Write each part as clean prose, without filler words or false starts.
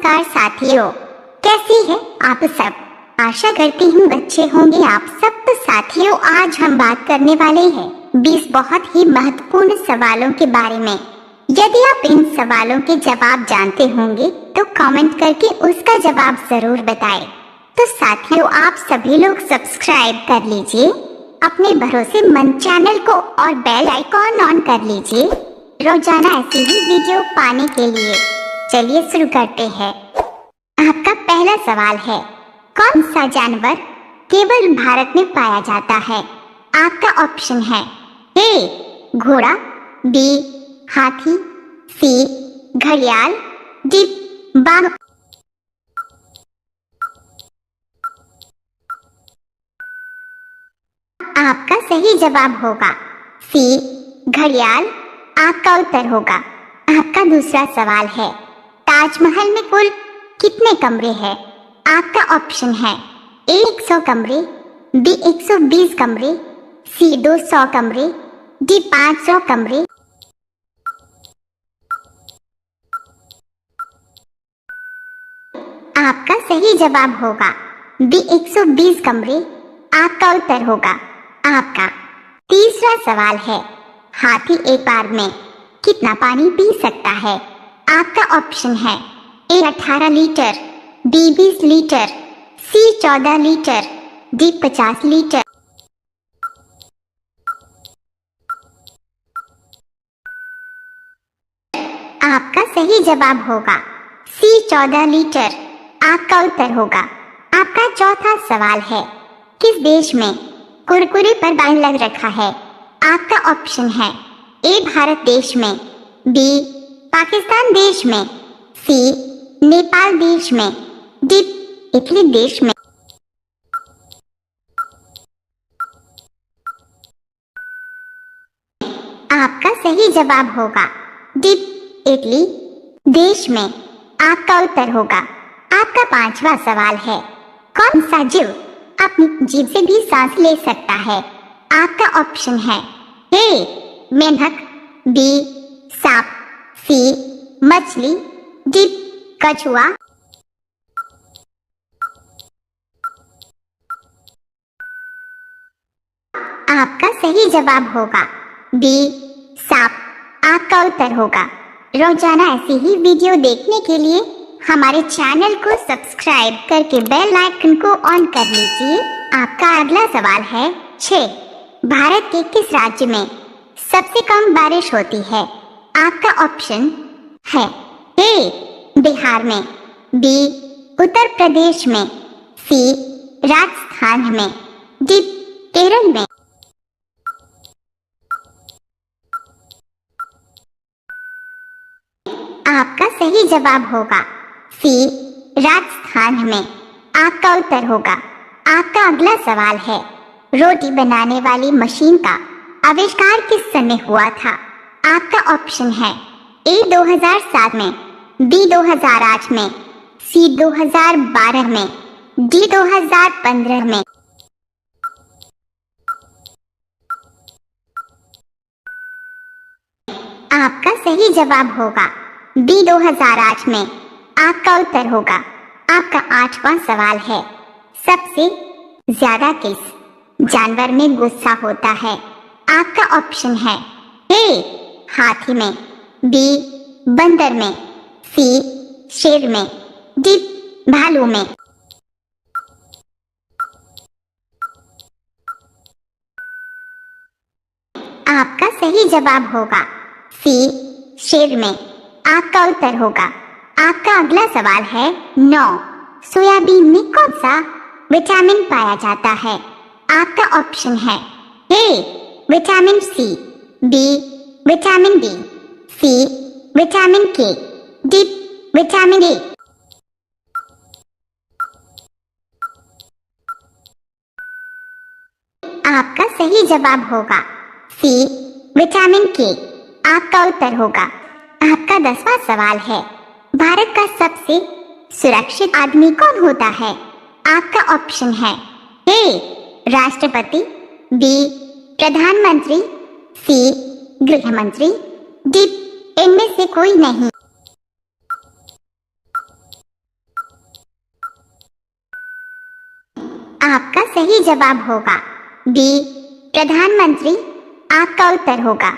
नमस्कार साथियों, कैसी है आप सब। आशा करती हूँ अच्छे होंगे आप सब। तो साथियों, आज हम बात करने वाले हैं 20 बहुत ही महत्वपूर्ण सवालों के बारे में। यदि आप इन सवालों के जवाब जानते होंगे तो कमेंट करके उसका जवाब जरूर बताएं। तो साथियों, आप सभी लोग सब्सक्राइब कर लीजिए अपने भरोसेमंद चैनल को और बेल आइकॉन ऑन कर लीजिए रोजाना ऐसी ही वीडियो पाने के लिए। चलिए शुरू करते हैं। आपका पहला सवाल है, कौन सा जानवर केवल भारत में पाया जाता है। आपका ऑप्शन है ए घोड़ा, बी हाथी, सी घड़ियाल, डी बाघ। आपका सही जवाब होगा सी घड़ियाल। आपका उत्तर होगा। आपका दूसरा सवाल है, ताजमहल में कुल कितने कमरे हैं। आपका ऑप्शन है ए 100 कमरे, बी 120 कमरे, सी 200 कमरे, डी 500 कमरे। आपका सही जवाब होगा बी 120 कमरे। आपका उत्तर होगा। आपका तीसरा सवाल है, हाथी एक बार में कितना पानी पी सकता है। आपका ऑप्शन है ए 18 लीटर, बी 20 लीटर, सी 14 लीटर, डी 50 लीटर। आपका सही जवाब होगा सी 14 लीटर। आपका उत्तर होगा। आपका चौथा सवाल है, किस देश में कुरकुरे पर बैन लग रखा है। आपका ऑप्शन है ए भारत देश में, बी पाकिस्तान देश में, सी नेपाल देश में, डी इटली देश में। आपका सही जवाब होगा डी इटली देश में। आपका उत्तर होगा। आपका पांचवा सवाल है, कौन सा जीव अपनी जीभ से भी सांस ले सकता है। आपका ऑप्शन है ए मेंढक, बी सांप, सी मछली, डी कछुआ। आपका सही जवाब होगा बी सांप। आपका उत्तर होगा। रोजाना ऐसी ही वीडियो देखने के लिए हमारे चैनल को सब्सक्राइब करके बेल आइकन को ऑन कर लीजिए। आपका अगला सवाल है 6, भारत के किस राज्य में सबसे कम बारिश होती है। आपका ऑप्शन है ए बिहार में, बी उत्तर प्रदेश में, सी राजस्थान में, डी केरल में। आपका सही जवाब होगा सी राजस्थान में। आपका उत्तर होगा। आपका अगला सवाल है, रोटी बनाने वाली मशीन का आविष्कार किस सन में हुआ था। आपका ऑप्शन है ए 2007 में, बी 2008 में, सी 2012 में, डी 2015 में। आपका सही जवाब होगा बी 2008 में। आपका उत्तर होगा। आपका 8वां सवाल है, सबसे ज्यादा किस जानवर में गुस्सा होता है। आपका ऑप्शन है ए हाथी में, बी बंदर में, सी शेर में, डी भालू में। आपका सही जवाब होगा सी शेर में। आपका उत्तर होगा। आपका अगला सवाल है 9, सोयाबीन में कौन सा विटामिन पाया जाता है। आपका ऑप्शन है A vitamin C, B vitamin D, C vitamin K, D vitamin A. आपका सही जवाब होगा सी विटामिन के। आपका उत्तर होगा। आपका 10वां सवाल है, भारत का सबसे सुरक्षित आदमी कौन होता है। आपका ऑप्शन है ए राष्ट्रपति, बी प्रधानमंत्री, सी गृह मंत्री, डी इनमें से कोई नहीं। सही जवाब होगा बी प्रधानमंत्री। आपका उत्तर होगा।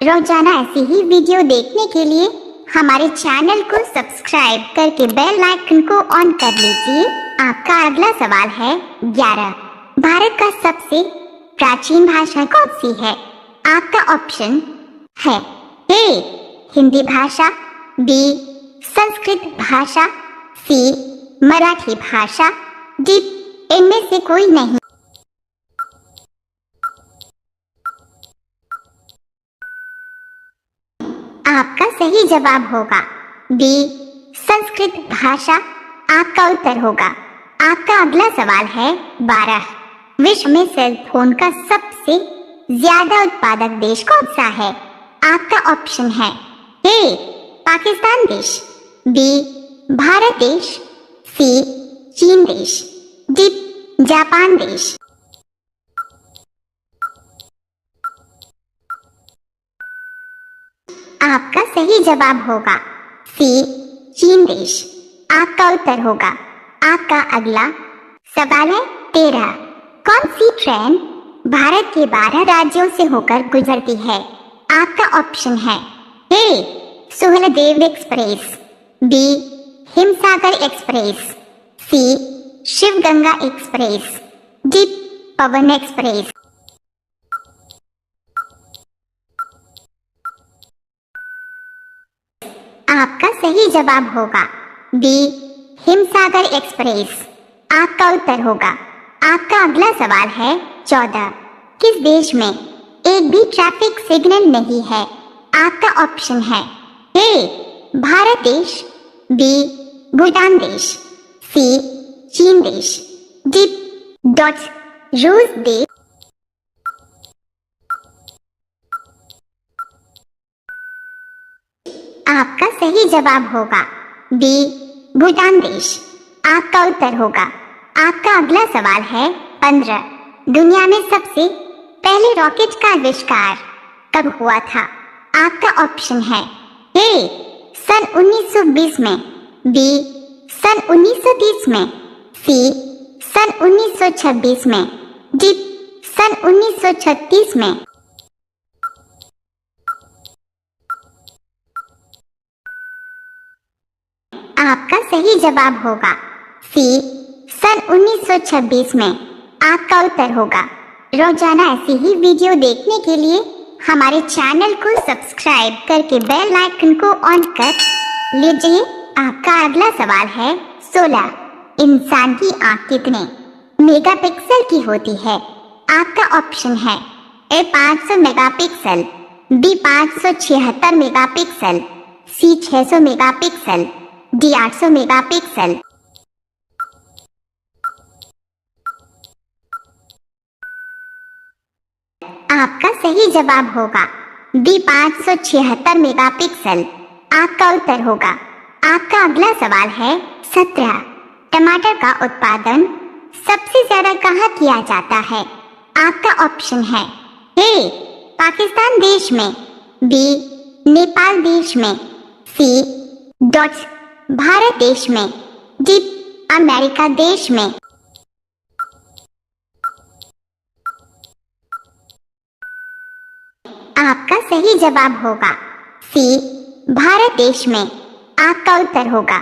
रोजाना ऐसी ही वीडियो देखने के लिए हमारे चैनल को सब्सक्राइब करके बेल आइकन को ऑन कर लीजिए। आपका अगला सवाल है 11। भारत का सबसे प्राचीन भाषा कौन सी है? आपका ऑप्शन है ए हिंदी भाषा, बी संस्कृत भाषा, सी मराठी भाषा, डी इनमें से कोई नहीं। आपका सही जवाब होगा बी संस्कृत भाषा। आपका उत्तर होगा। आपका अगला सवाल है 12। विश्व में सेल फोन का सबसे ज्यादा उत्पादक देश कौन सा है? आपका ऑप्शन है ए पाकिस्तान देश, बी भारत देश, सी चीन देश, डी जापान देश। आपका सही जवाब होगा सी चीन देश। आपका उत्तर होगा। आपका अगला सवाल है 13। कौन सी ट्रेन भारत के 12 राज्यों से होकर गुजरती है? आपका ऑप्शन है A Suheldev express, B Himsagar express, C Shivganga express, D Pawan express. आपका सही जवाब होगा बी हिमसागर एक्सप्रेस। आपका उत्तर होगा। आपका अगला सवाल है 14। किस देश में एक भी ट्रैफिक सिग्नल नहीं है? आपका ऑप्शन है ए भारत देश, बी भूटान देश, सी चीन देश, डी रूस देश। आपका सही जवाब होगा बी भूटान देश। आपका उत्तर होगा। आपका अगला सवाल है 15। दुनिया में सबसे पहले रॉकेट का आविष्कार कब हुआ था? आपका ऑप्शन है ए सन 1920 में, बी सन 1930 में, सी सन 1926 में, डी सन 1936 में। आपका सही जवाब होगा सी सन 1926 में। आपका उत्तर होगा। रोजाना ऐसी ही वीडियो देखने के लिए हमारे चैनल को सब्सक्राइब करके बेल आइकन को ऑन कर लीजिए। आपका अगला सवाल है 16। इंसान की आंख कितने मेगापिक्सल की होती है? आपका ऑप्शन है ए 500 मेगापिक्सल, बी 576 मेगापिक्सल, सी 600 मेगापिक्सल, डी 800 मेगापिक्सल। आपका सही जवाब होगा बी 576 मेगापिक्सल। आपका उत्तर होगा। आपका अगला सवाल है 17। टमाटर का उत्पादन सबसे ज्यादा कहाँ किया जाता है? आपका ऑप्शन है ए पाकिस्तान देश में, बी नेपाल देश में, सी भारत देश में, डी अमेरिका देश में। आपका सही जवाब होगा सी भारत देश में। आपका उत्तर होगा।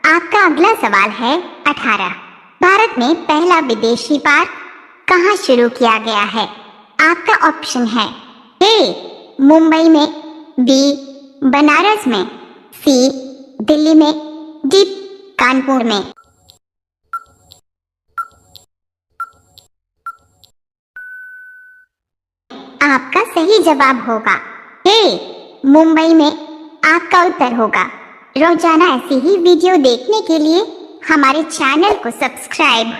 आपका अगला सवाल है 18। भारत में पहला विदेशी पार्क कहाँ शुरू किया गया है? आपका ऑप्शन है ए मुंबई में, बी बनारस में, सी दिल्ली में, डी कानपुर में। आपका सही जवाब होगा ए मुंबई में। आपका उत्तर होगा। रोजाना ऐसी ही वीडियो देखने के लिए हमारे चैनल को सब्सक्राइब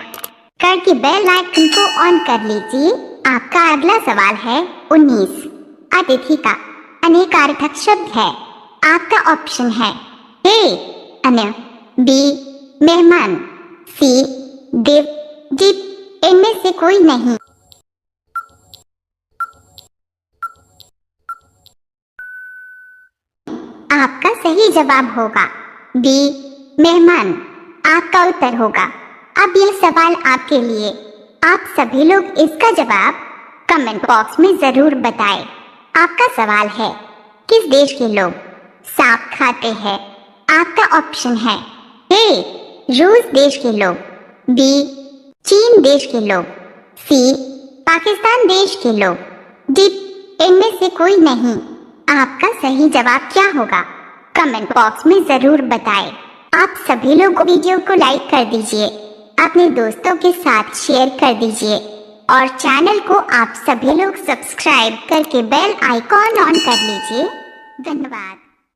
करके बेल आइकन को ऑन कर लीजिए। आपका अगला सवाल है 19। अतिथि का अनेकार्थक शब्द है। आपका ऑप्शन है ए अन्य, बी मेहमान, सी देव, डी इनमें से कोई नहीं। आपका सही जवाब होगा बी मेहमान। आपका उत्तर होगा। अब यह सवाल आपके लिए। आप सभी लोग इसका जवाब कमेंट बॉक्स में जरूर बताएं। आपका सवाल है, किस देश के लोग सांप खाते हैं? आपका ऑप्शन है ए रूस देश के लोग, बी चीन देश के लोग, सी पाकिस्तान देश के लोग, डी इनमें से कोई नहीं। आपका सही जवाब क्या होगा? कमेंट बॉक्स में जरूर बताएं। आप सभी लोग वीडियो को लाइक कर दीजिए, अपने दोस्तों के साथ शेयर कर दीजिए और चैनल को आप सभी लोग सब्सक्राइब करके बेल आइकॉन ऑन कर लीजिए। धन्यवाद।